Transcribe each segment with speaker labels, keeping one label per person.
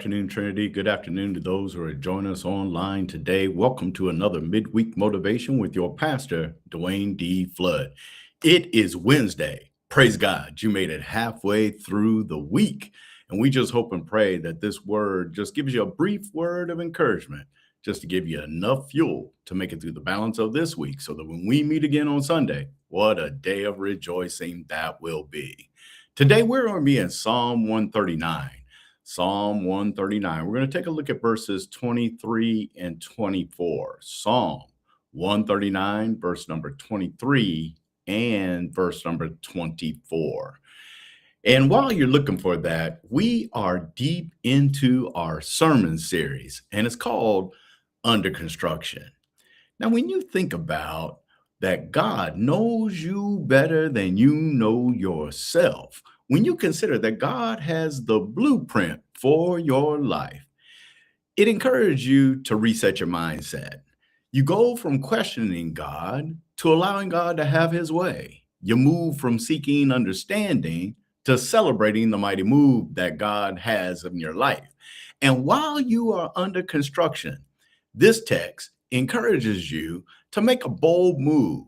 Speaker 1: afternoon, Trinity. Good afternoon to those who are joining us online today. Welcome to another midweek motivation with your pastor, Dwayne D. Flood. It is Wednesday. Praise God, you made it halfway through the week. And we just hope and pray that this word just gives you a brief word of encouragement, just to give you enough fuel to make it through the balance of this week, so that when we meet again on Sunday, what a day of rejoicing that will be. Today, we're going to be in Psalm 139. Psalm 139. We're going to take a look at verses 23 and 24. Psalm 139, verse number 23 and verse number 24. And while you're looking for that, we are deep into our sermon series, and it's called Under Construction. Now, when you think about that God knows you better than you know yourself, when you consider that God has the blueprint for your life, it encourages you to reset your mindset. You go from questioning God to allowing God to have his way. You move from seeking understanding to celebrating the mighty move that God has in your life. And while you are under construction, this text encourages you to make a bold move,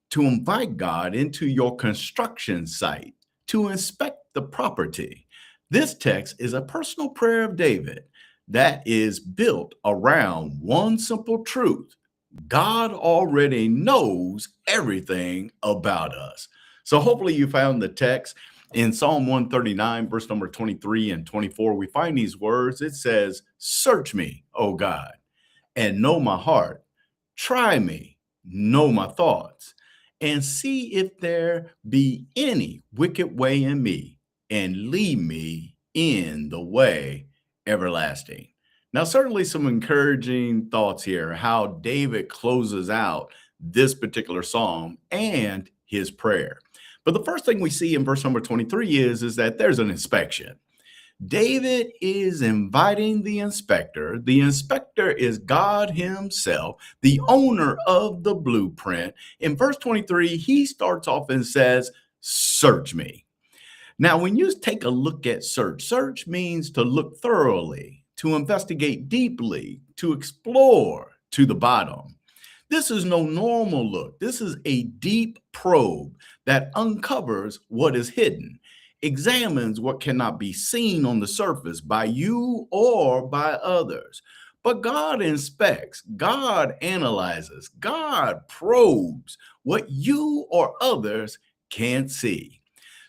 Speaker 1: to invite God into your construction site, to inspect the property. This text is a personal prayer of David that is built around one simple truth: God already knows everything about us. So hopefully you found the text in Psalm 139, verse number 23 and 24. We find these words. It says, "Search me, O God, and know my heart. Try me, know my thoughts, and see if there be any wicked way in me, and lead me in the way everlasting." Now, certainly some encouraging thoughts here, how David closes out this particular psalm and his prayer. But the first thing we see in verse number 23 is that there's an inspection. David is inviting the inspector. The inspector is God himself, the owner of the blueprint. In verse 23, he starts off and says, "Search me." Now, when you take a look at search means to look thoroughly, to investigate deeply, to explore to the bottom. This is no normal look. This is a deep probe that uncovers what is hidden, examines what cannot be seen on the surface by you or by others. But God inspects, God analyzes, God probes what you or others can't see.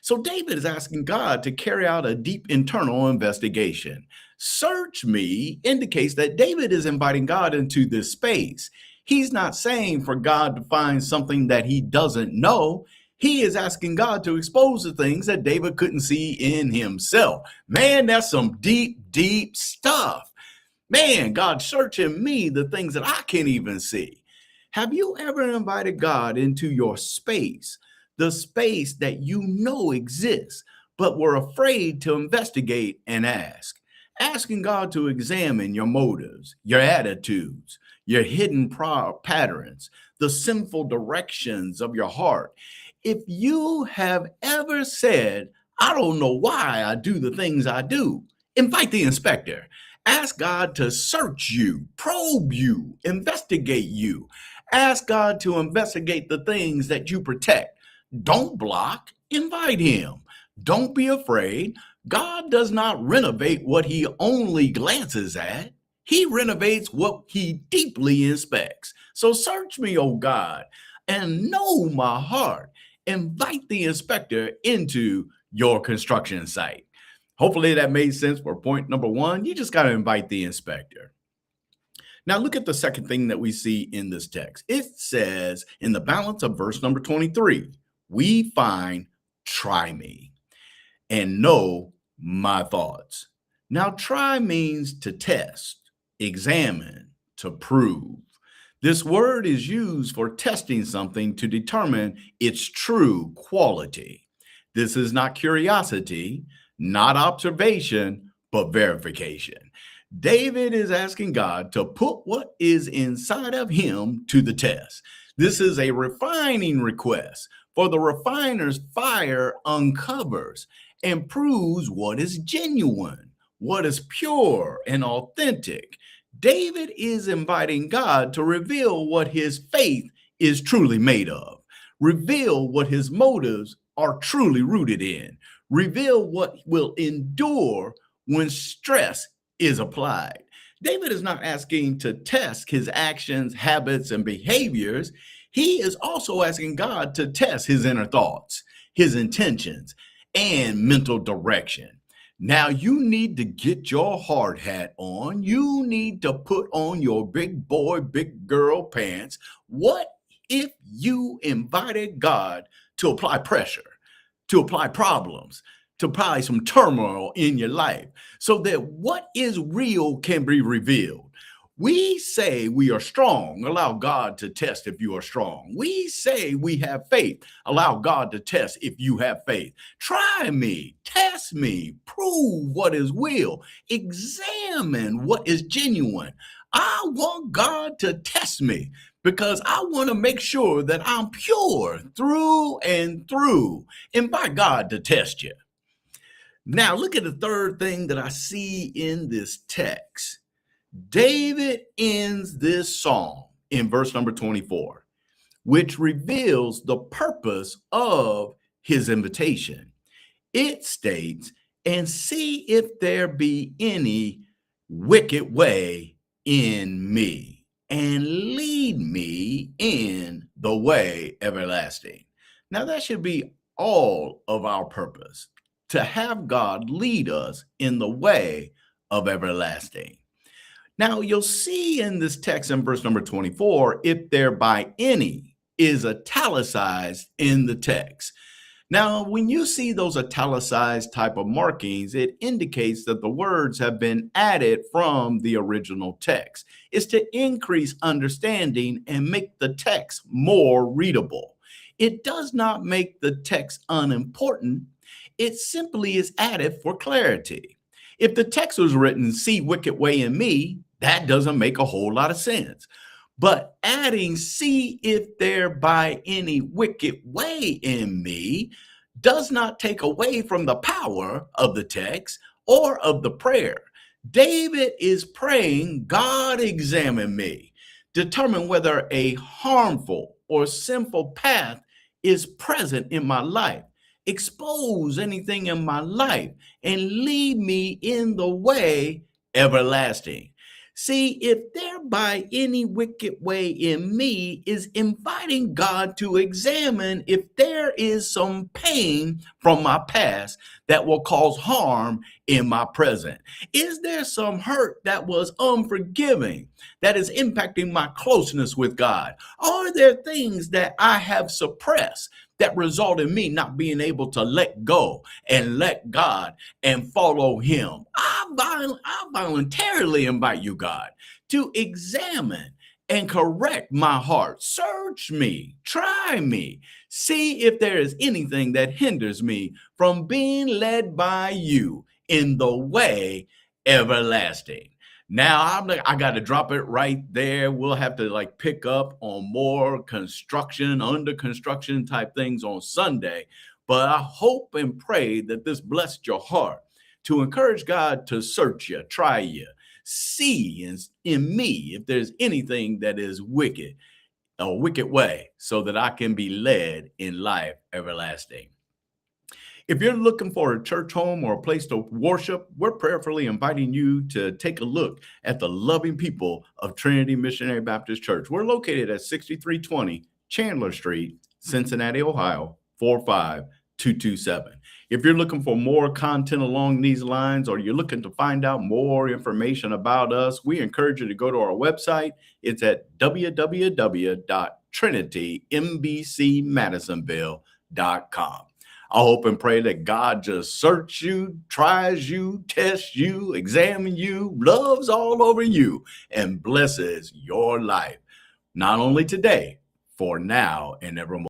Speaker 1: So David is asking God to carry out a deep internal investigation. "Search me" indicates that David is inviting God into this space. He's not saying for God to find something that he doesn't know. He is asking God to expose the things that David couldn't see in himself. Man, that's some deep, deep stuff. Man, God, searching me, the things that I can't even see. Have you ever invited God into your space, the space that you know exists, but were afraid to investigate and ask? Asking God to examine your motives, your attitudes, your hidden patterns, the sinful directions of your heart. If you have ever said, "I don't know why I do the things I do," invite the inspector. Ask God to search you, probe you, investigate you. Ask God to investigate the things that you protect. Don't block, invite him. Don't be afraid. God does not renovate what he only glances at. He renovates what he deeply inspects. So search me, O God, and know my heart. Invite the inspector into your construction site. Hopefully that made sense for point number one. You just got to invite the inspector. Now look at the second thing that we see in this text. It says in the balance of verse number 23, we find "try me and know my thoughts." Now, try means to test, examine, to prove. This word is used for testing something to determine its true quality. This is not curiosity, not observation, but verification. David is asking God to put what is inside of him to the test. This is a refining request, for the refiner's fire uncovers and proves what is genuine, what is pure and authentic. David is inviting God to reveal what his faith is truly made of, reveal what his motives are truly rooted in, reveal what will endure when stress is applied. David is not asking to test his actions, habits, and behaviors. He is also asking God to test his inner thoughts, his intentions, and mental direction. Now you need to get your hard hat on. You need to put on your big boy, big girl pants. What if you invited God to apply pressure, to apply problems, to apply some turmoil in your life so that what is real can be revealed? We say we are strong. Allow God to test if you are strong. We say we have faith. Allow God to test if you have faith. Try me, test me, prove what is real, examine what is genuine. I want God to test me because I want to make sure that I'm pure through and through. Invite God to test you. Now, look at the third thing that I see in this text. David ends this psalm in verse number 24, which reveals the purpose of his invitation. It states, and see if there be any wicked way in me, and lead me in the way everlasting. Now, that should be all of our purpose, to have God lead us in the way of everlasting. Now, you'll see in this text in verse number 24, if there by any is italicized in the text. Now, when you see those italicized type of markings, it indicates that the words have been added from the original text. It's to increase understanding and make the text more readable. It does not make the text unimportant. It simply is added for clarity. If the text was written, see wicked way in me, that doesn't make a whole lot of sense. But adding, see if there by any wicked way in me, does not take away from the power of the text or of the prayer. David is praying, God examine me, determine whether a harmful or sinful path is present in my life. Expose anything in my life and lead me in the way everlasting. See, if there by any wicked way in me is inviting God to examine if there is some pain from my past that will cause harm in my present. Is there some hurt that was unforgiving that is impacting my closeness with God? Are there things that I have suppressed that result in me not being able to let go and let God and follow him? I voluntarily invite you, God, to examine and correct my heart. Search me, try me, see if there is anything that hinders me from being led by you in the way everlasting. Now I got to drop it right there. We'll have to pick up on more construction, under construction type things on Sunday. But I hope and pray that this blessed your heart to encourage God to search you, try you, see in me if there's anything that is wicked, a wicked way, so that I can be led in life everlasting. If you're looking for a church home or a place to worship, we're prayerfully inviting you to take a look at the loving people of Trinity Missionary Baptist Church. We're located at 6320 Chandler Street, Cincinnati, Ohio, 45227. If you're looking for more content along these lines, or you're looking to find out more information about us, we encourage you to go to our website. It's at www.trinitymbcmadisonville.com. I hope and pray that God just search you, tries you, tests you, examines you, loves all over you, and blesses your life, not only today, for now and evermore.